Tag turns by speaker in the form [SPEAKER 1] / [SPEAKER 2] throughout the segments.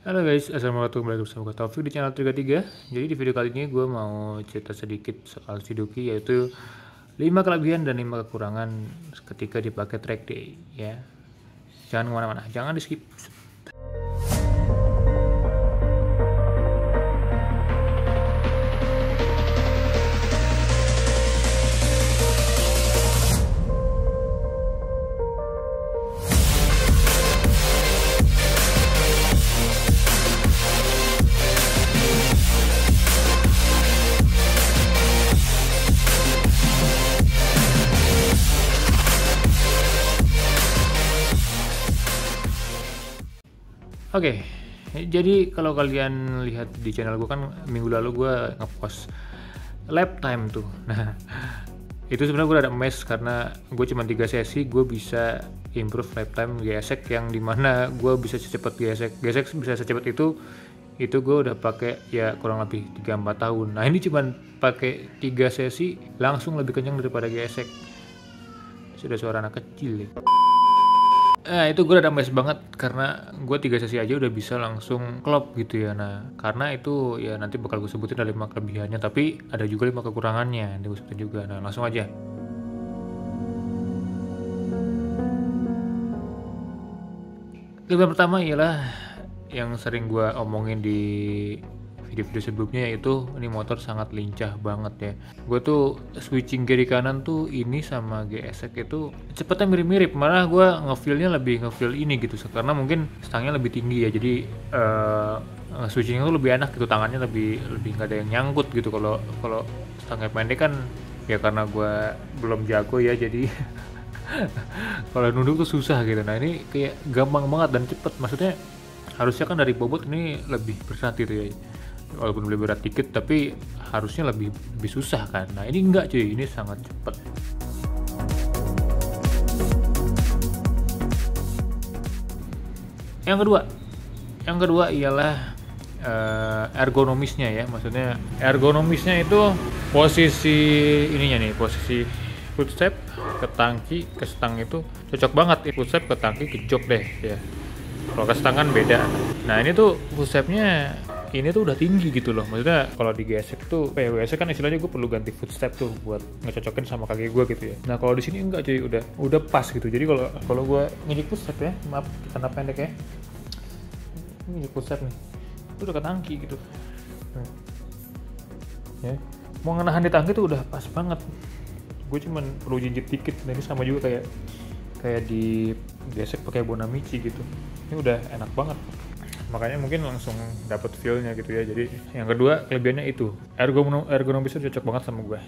[SPEAKER 1] Halo guys, assalamualaikum warahmatullahi wabarakatuh. Taufik di channel 33. Jadi di video kali ini gue mau cerita sedikit soal Sudoku, yaitu 5 kelebihan dan 5 kekurangan ketika dipakai track day ya. Jangan kemana-mana, jangan di skip. Oke, jadi kalau kalian lihat di channel gue kan minggu lalu gue ngepost lap time tuh. Nah, itu sebenarnya gue ada mes karena gue cuma 3 sesi gue bisa improve lap time gesek, yang dimana gue bisa secepat gesek bisa secepat itu gue udah pakai ya kurang lebih 3-4 tahun. Nah, ini cuma pakai 3 sesi langsung lebih kencang daripada gesek. Sudah suara anak kecil ya. Nah, itu gue udah amazed banget karena gue 3 sesi aja udah bisa langsung klop gitu ya. Nah, karena itu ya nanti bakal gue sebutin ada 5 kelebihannya, tapi ada juga 5 kekurangannya yang gue sebutin juga. Nah, langsung aja. Kelebihan pertama ialah yang sering gue omongin di video-video sebelumnya, yaitu ini motor sangat lincah banget ya. Gue tuh switching kiri kanan tuh ini sama GSX itu cepetnya mirip-mirip, malah gue ngefeel-nya lebih ngefeel ini gitu karena mungkin stangnya lebih tinggi ya, jadi switchingnya tuh lebih enak gitu, tangannya lebih nggak ada yang nyangkut gitu. Kalau stangnya pendek kan ya karena gue belum jago ya, jadi kalau nunduk tuh susah gitu. Nah, ini kayak gampang banget dan cepet, maksudnya harusnya kan dari bobot ini lebih berat gitu ya, walaupun lebih berat dikit tapi harusnya lebih susah kan. Nah, ini enggak cuy, ini sangat cepet. Yang kedua ialah ergonomisnya ya, maksudnya ergonomisnya itu posisi ininya nih, posisi footstep ke tangki ke stang itu cocok banget. Footstep ke tangki ke jok deh ya, kalau ke stang kan beda. Nah, ini tuh footstepnya ini tuh udah tinggi gitu loh, maksudnya kalau di gesek tuh GSX kan istilahnya gue perlu ganti footstep tuh buat ngecocokin sama kaki gue gitu ya. Nah, kalau di sini enggak cuy, udah pas gitu. Jadi kalau gue ngejek footstep ya, maaf karena pendek ya, ini ngejek footstep nih, itu udah ke tangki gitu ya. Mau ngenahan di tangki tuh udah pas banget, gue cuman perlu jinjit dikit. Nah, ini sama juga kayak di gesek pakai Bonamici gitu, ini udah enak banget, makanya mungkin langsung dapet feel-nya gitu ya. Jadi yang kedua kelebihannya itu ergonomisnya cocok banget sama gue.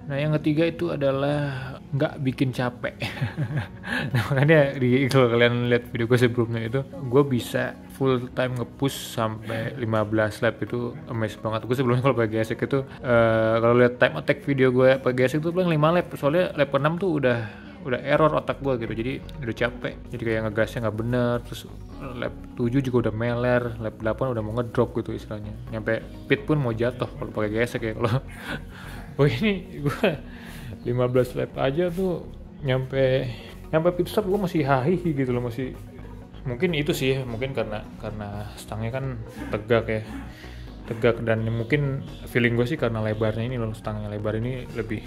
[SPEAKER 1] Nah, yang ketiga itu adalah nggak bikin capek. Nah, makanya kalau kalian lihat video gue sebelumnya itu gue bisa full time nge-push sampai 15 lap, itu amazing banget. Gue sebelumnya kalau pakai GSX itu kalau lihat time attack video gue pakai GSX itu paling 5 lap, soalnya lap 6 tuh udah error otak gue gitu, jadi udah capek, jadi kayak ngegasnya nggak bener. Terus lap 7 juga udah meler, lap 8 udah mau ngedrop gitu istilahnya, nyampe pit pun mau jatuh kalau pakai GSX ya. Kalau oh, ini gue 15 lap aja tuh nyampe pit stop gue masih hahihi gitu loh, masih. Mungkin itu sih, mungkin karena stangnya kan tegak dan mungkin feeling gue sih karena lebarnya ini loh, stangnya lebar ini lebih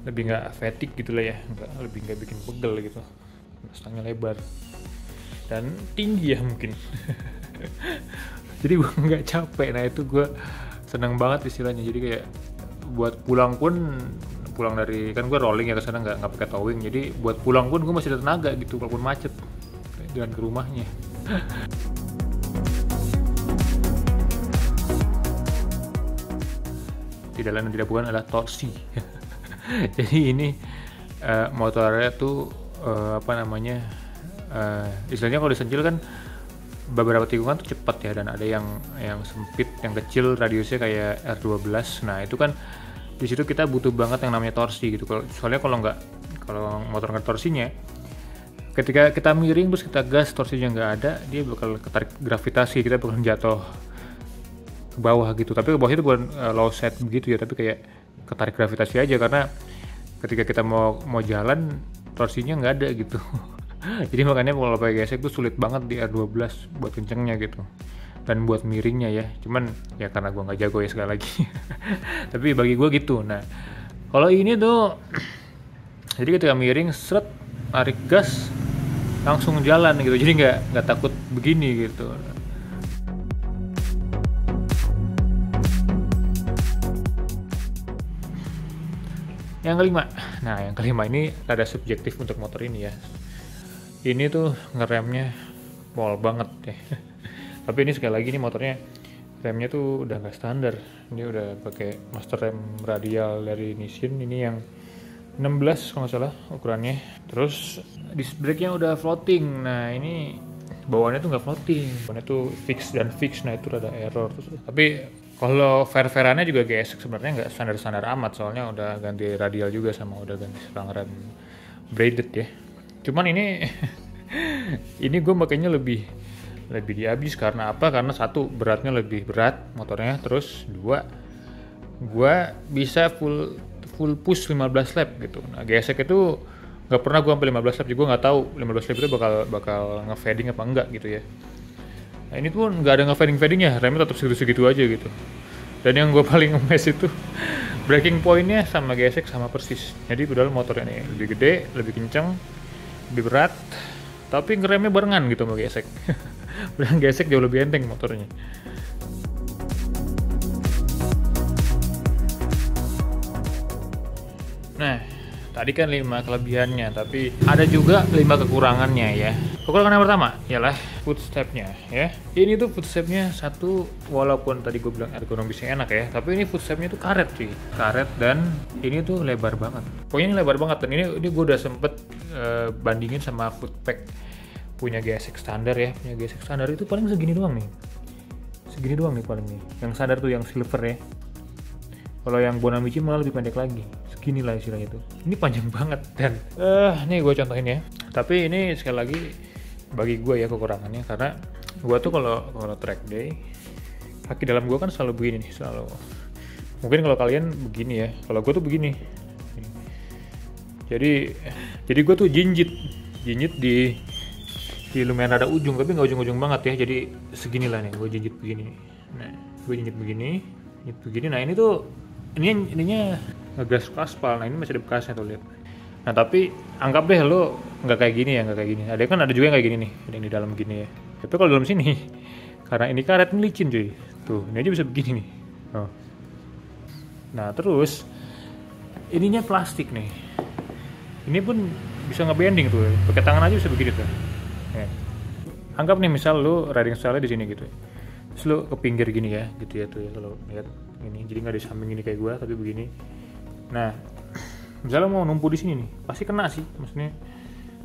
[SPEAKER 1] nggak fatigue gitu lah ya, lebih nggak bikin pegel gitu, stangnya lebar dan tinggi ya mungkin. Jadi gue nggak capek. Nah, itu gue seneng banget istilahnya. Jadi kayak buat pulang dari, kan gue rolling ya ke sana, nggak pakai towing, jadi buat pulang pun gue masih ada tenaga gitu walaupun macet jalan ke rumahnya. Tidak lain dan tidak bukan adalah torsi. Jadi ini motornya tuh istilahnya kalau disencil kan beberapa tikungan tuh cepat ya, dan ada yang sempit, yang kecil radiusnya kayak R12. Nah, itu kan di situ kita butuh banget yang namanya torsi gitu. Soalnya kalau motor nggak torsinya, ketika kita miring terus kita gas, torsinya nggak ada, dia bakal ketarik gravitasi, kita bakal jatuh ke bawah gitu. Tapi ke bawah itu bukan low set begitu ya, tapi kayak ketarik gravitasi aja, karena ketika kita mau jalan torsinya nggak ada gitu. Jadi makanya kalau pakai gesek tuh sulit banget di R12 buat kencengnya gitu, dan buat miringnya ya. Cuman ya karena gue nggak jago ya sekali lagi. Tapi bagi gue gitu. Nah kalau ini tuh jadi ketika miring seret, tarik gas langsung jalan gitu, jadi nggak takut begini gitu. Yang kelima, nah yang kelima ini ada subjektif untuk motor ini ya. Ini tuh ngeremnya pol banget ya. Tapi ini sekali lagi nih motornya remnya tuh udah nggak standar. Ini udah pakai master rem radial dari Nissin, ini yang 16 kalau nggak salah ukurannya. Terus disc brake-nya udah floating. Nah ini bawaannya tuh nggak floating, bawaannya tuh fix dan fix. Nah itu ada error. Tapi kalau fair-fairannya juga GSX sebenarnya nggak standar-standar amat, soalnya udah ganti radial juga sama udah ganti selang rem braided ya. Cuman ini ini gue makanya lebih dihabis karena apa? Karena satu, beratnya lebih berat motornya, terus dua, gue bisa full push 15 lap gitu. Nah GSX itu nggak pernah gue sampai 15 lap, juga nggak tahu 15 lap itu bakal nge-fading apa enggak gitu ya. Nah ini tuh nggak ada nge-fading-fadingnya, remnya tetap segitu-segitu aja gitu. Dan yang gue paling ngemes itu braking point-nya sama GSX sama persis. Jadi padahal motornya nih lebih gede, lebih kenceng, lebih berat, tapi ngeremnya barengan gitu sama GSX. Padahal GSX jauh lebih enteng motornya. Nah, tadi kan 5 kelebihannya, tapi ada juga 5 kekurangannya ya. Kekurangan yang pertama ialah footstep-nya ya. Ini tuh footstep-nya satu, walaupun tadi gue bilang ergonomisnya enak ya, tapi ini footstep-nya tuh karet cuy. Karet, dan ini tuh lebar banget. Pokoknya ini lebar banget, dan ini gue udah sempet bandingin sama footpack punya GSX standar ya. Punya GSX standar itu paling segini doang nih. Segini doang nih paling nih. Yang standar tuh yang silver ya. Kalau yang Bonamici malah lebih pendek lagi. Segini lah istilahnya itu. Ini panjang banget, dan nih gue contohin ya. Tapi ini sekali lagi bagi gue ya kekurangannya, karena gue tuh kalau track day kaki dalam gue kan selalu begini nih, selalu. Mungkin kalau kalian begini ya, kalau gue tuh begini. Jadi gue tuh jinjit di lumayan rada ujung, tapi nggak ujung-ujung banget ya. Jadi seginilah nih, gue jinjit begini. Nah, gue jinjit begini. Nah ini tuh ininya ngegas ke aspal. Nah ini masih ada bekasnya tuh, lihat. Nah tapi anggap deh lo nggak kayak gini ya, nggak kayak gini. Ada juga yang kayak gini nih, ada yang di dalam gini ya. Tapi kalau dalam sini, karena ini karet ini licin cuy. Tuh, ini aja bisa begini nih. Oh. Nah terus ininya plastik nih. Ini pun bisa ngebending tuh, pakai tangan aja bisa begini tuh. Ya. Anggap nih misal lo riding style di sini gitu. Terus lo ke pinggir gini ya, gitu ya tuh ya, kalau lihat ini. Jadi nggak di samping gini kayak gue, tapi begini. Nah, misalnya mau numpu di sini nih, pasti kena sih, maksudnya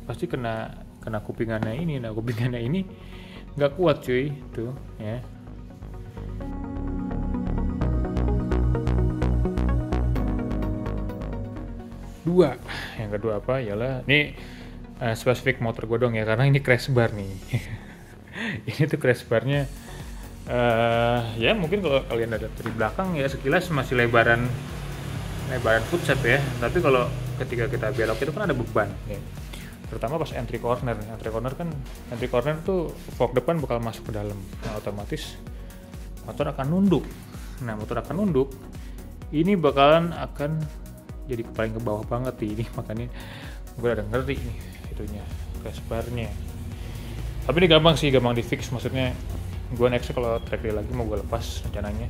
[SPEAKER 1] pasti kena kupingannya ini. Nah kupingannya ini nggak kuat cuy, tuh ya. Yang kedua apa? Yalah, ini spesifik motor gue dong ya, karena ini crash bar nih. Ini tuh crash barnya ya mungkin kalau kalian ada dari belakang ya sekilas masih lebaran footstep ya, tapi kalau ketika kita belok itu kan ada beban ya. Terutama pas entry corner tuh fork depan bakal masuk ke dalam. Nah otomatis motor akan nunduk. Ini akan jadi paling ke bawah banget nih. Ini makanya gue udah ngeri nih itunya, crash barnya. Tapi ini gampang di fix. Maksudnya gue next kalau track day lagi mau gue lepas rencananya,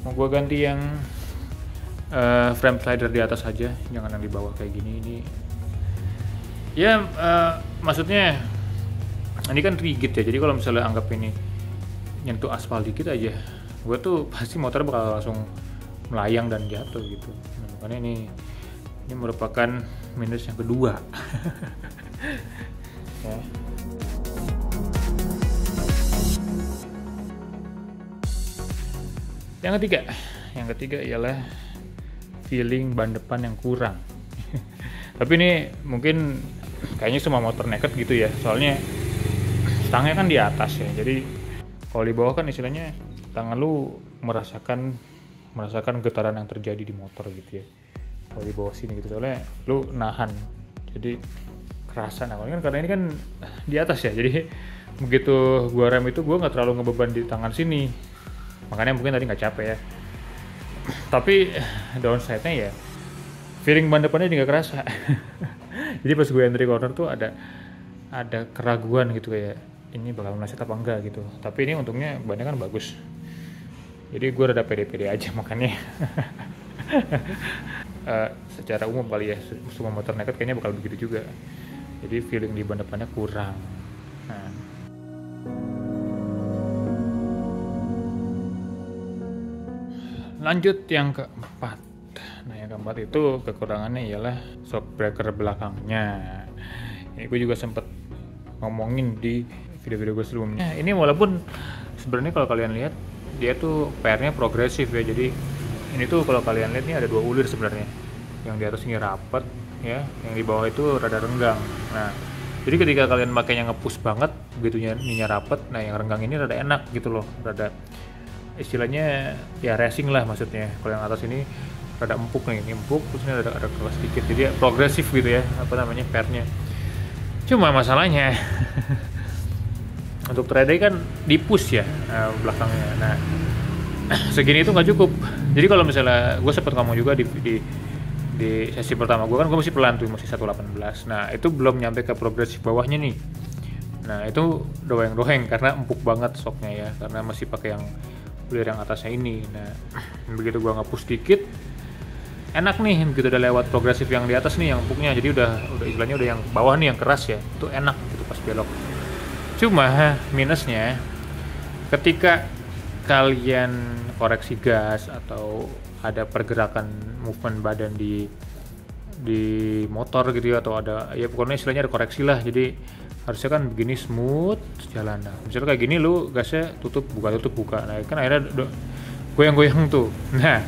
[SPEAKER 1] mau gue ganti yang frame slider di atas aja, jangan yang di bawah kayak gini. Ini ya maksudnya ini kan rigid ya, jadi kalau misalnya anggap ini nyentuh aspal dikit aja, gue tuh pasti motor bakal langsung melayang dan jatuh gitu. Nah, makanya ini merupakan minus yang kedua. Ya. Yang ketiga ialah feeling ban depan yang kurang. Tapi ini mungkin kayaknya semua motor naked gitu ya, soalnya stangnya kan di atas ya, jadi kalau di bawah kan istilahnya tangan lu merasakan getaran yang terjadi di motor gitu ya. Kalau di bawah sini gitu, soalnya lu nahan jadi kerasa. Nah kan karena ini kan di atas ya, jadi begitu gua rem itu gua nggak terlalu ngebeban di tangan sini, makanya mungkin tadi nggak capek ya. Tapi downside-nya ya feeling ban depannya juga kerasa. Jadi pas gue entry corner tuh ada keraguan gitu, kayak ini bakal meleset apa enggak gitu. Tapi ini untungnya bannya kan bagus, jadi gue rada pede-pede aja makanya. Secara umum kali ya, semua motor naked kayaknya bakal begitu juga, jadi feeling di ban depannya kurang. Nah, lanjut yang keempat. Nah yang keempat itu kekurangannya ialah shock breaker belakangnya. Ini gue juga sempet ngomongin di video-video gue sebelumnya. Ini walaupun sebenarnya kalau kalian lihat dia tuh PR-nya progresif ya. Jadi ini tuh kalau kalian lihat nih ada 2 ulir sebenarnya. Yang di atas ini rapat ya, yang di bawah itu rada renggang. Nah, jadi ketika kalian makainya nge-push banget, begitunya ininya rapat, nah yang renggang ini rada enak gitu loh, rada istilahnya ya racing lah maksudnya. Kalau yang atas ini rada empuk nih, ini empuk, terus ini ada kelas sedikit, jadi progresif gitu ya, apa namanya, pairnya. Cuma masalahnya untuk trade kan di push ya belakangnya. Nah segini itu nggak cukup. Jadi kalau misalnya gue sempat ngomong juga di sesi pertama gue kan, gue masih pelan tuh, masih 118. Nah itu belum nyampe ke progresif bawahnya nih. Nah itu doeng-doeng karena empuk banget shocknya ya, karena masih pakai yang ulir yang atasnya ini. Nah begitu gue nge-push dikit, enak nih, begitu udah lewat progresif yang di atas nih yang empuknya, jadi udah istilahnya udah yang bawah nih yang keras ya, itu enak gitu pas belok. Cuma minusnya ketika kalian koreksi gas atau ada pergerakan movement badan di motor gitu ya, atau ada ya pokoknya istilahnya ada koreksi lah, jadi harusnya kan begini smooth jalan. Nah misalnya kayak gini lu gasnya tutup buka, nah kan akhirnya goyang-goyang tuh. Nah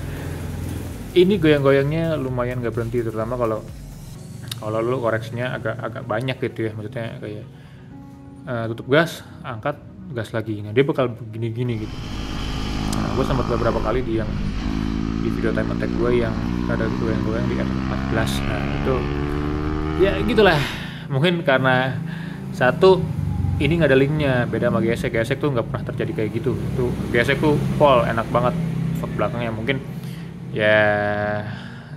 [SPEAKER 1] ini goyang-goyangnya lumayan gak berhenti, terutama kalau lu koreksinya agak banyak gitu ya, maksudnya kayak tutup gas, angkat gas lagi, nah dia bakal begini-gini gitu. Nah gue sempat beberapa kali di video time attack gue yang ada goyang-goyang di R14. Nah itu ya gitulah, mungkin karena satu ini nggak ada linknya, beda sama gesek tuh nggak pernah terjadi kayak gitu. Tuh gesek tuh pol enak banget, shock belakangnya mungkin ya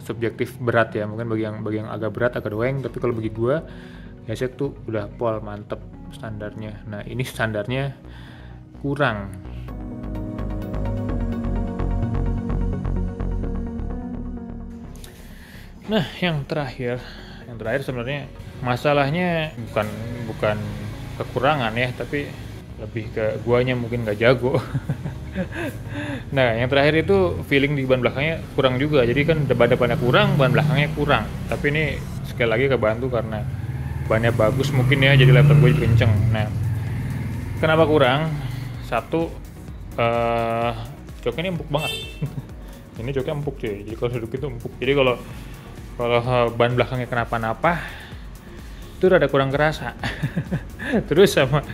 [SPEAKER 1] subjektif berat ya, mungkin bagi yang agak berat agak doeng, tapi kalau bagi gue gesek tuh udah pol mantep standarnya. Nah ini standarnya kurang. Nah yang terakhir sebenarnya masalahnya bukan kekurangan ya, tapi lebih ke guanya mungkin nggak jago. Nah yang terakhir itu feeling di ban belakangnya kurang juga, jadi kan ban depannya kurang, ban belakangnya kurang. Tapi ini sekali lagi kebantu karena bannya bagus mungkin ya, jadi laptop gue kenceng. Nah kenapa kurang? Satu, joknya ini empuk banget. Ini joknya empuk cuy, jadi kalau duduk itu empuk. Jadi kalau ban belakangnya kenapa-napa itu rada kurang kerasa. Terus sama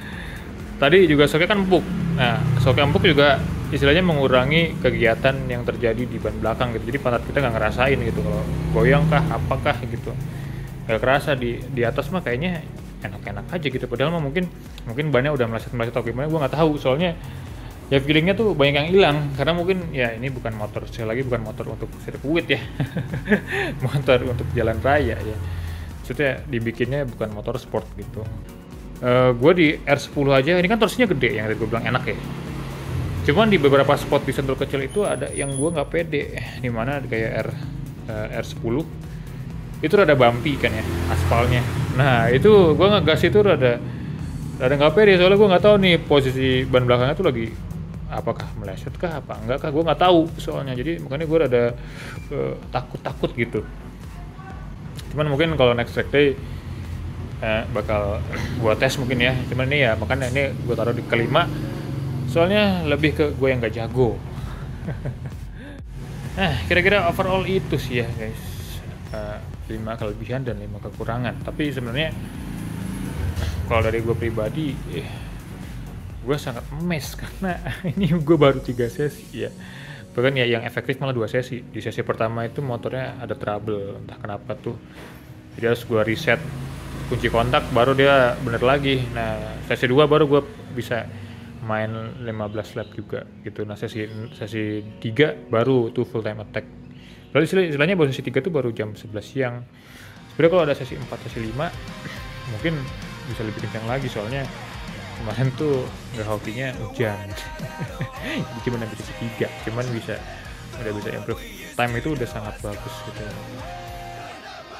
[SPEAKER 1] tadi juga shocknya kan empuk. Nah shocknya empuk juga istilahnya mengurangi kegiatan yang terjadi di ban belakang gitu, jadi pantat kita nggak ngerasain gitu kalau goyang kah apakah gitu, nggak kerasa. Di atas mah kayaknya enak-enak aja gitu, padahal mah mungkin bannya udah meleset atau gimana, gue nggak tahu. Soalnya ya feelingnya tuh banyak yang hilang, karena mungkin ya ini bukan motor, sekali lagi bukan motor untuk sirkuit ya. Motor untuk jalan raya ya, maksudnya dibikinnya bukan motor sport gitu. Gue di R10 aja, ini kan torsinya gede yang tadi gue bilang enak ya, cuman di beberapa spot di sentul kecil itu ada yang gue nggak pede, dimana kayak R10 itu rada bumpy kan ya aspalnya. Nah itu gue ngegas itu rada nggak pede, soalnya gue nggak tahu nih posisi ban belakangnya tuh lagi apakah meleset kah apa enggak kah, gue nggak tahu soalnya. Jadi makanya gue rada takut gitu. Cuman mungkin kalau next track day bakal gue tes mungkin ya. Cuman ini ya makanya ini gue taruh di kelima, soalnya lebih ke gue yang gak jago. Nah kira-kira overall itu sih ya guys, 5 kelebihan dan 5 kekurangan. Tapi sebenarnya kalau dari gue pribadi gue sangat emes karena ini gue baru 3 sesi ya, bahkan ya yang efektif malah 2 sesi. Di sesi pertama itu motornya ada trouble, entah kenapa tuh Jadi harus gue reset kunci kontak baru dia bener lagi. Nah sesi 2 baru gue bisa main 15 lap juga gitu. Nah sesi 3 baru tuh full time attack. Berarti istilahnya baru sesi 3 tuh baru jam 11 siang. Sebenarnya kalau ada sesi 4, sesi 5 mungkin bisa lebih kencang lagi, soalnya kemarin tuh nggak hokinya hujan. Jadi cuma sampai sesi 3, cuman udah bisa improve time itu udah sangat bagus gitu.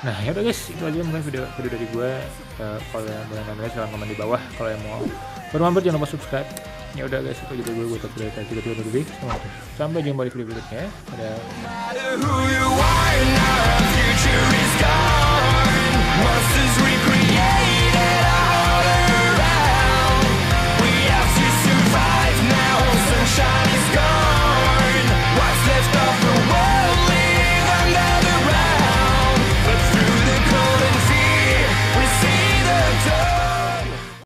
[SPEAKER 1] Nah ya udah guys, itu aja mungkin video dari gue. Kalau yang mau nanya silahkan komen di bawah. Kalau yang mau bermampir jangan lupa subscribe. Ya udah guys, itu aja dari gue terus lebih. Sampai jumpa di video berikutnya. Dadah.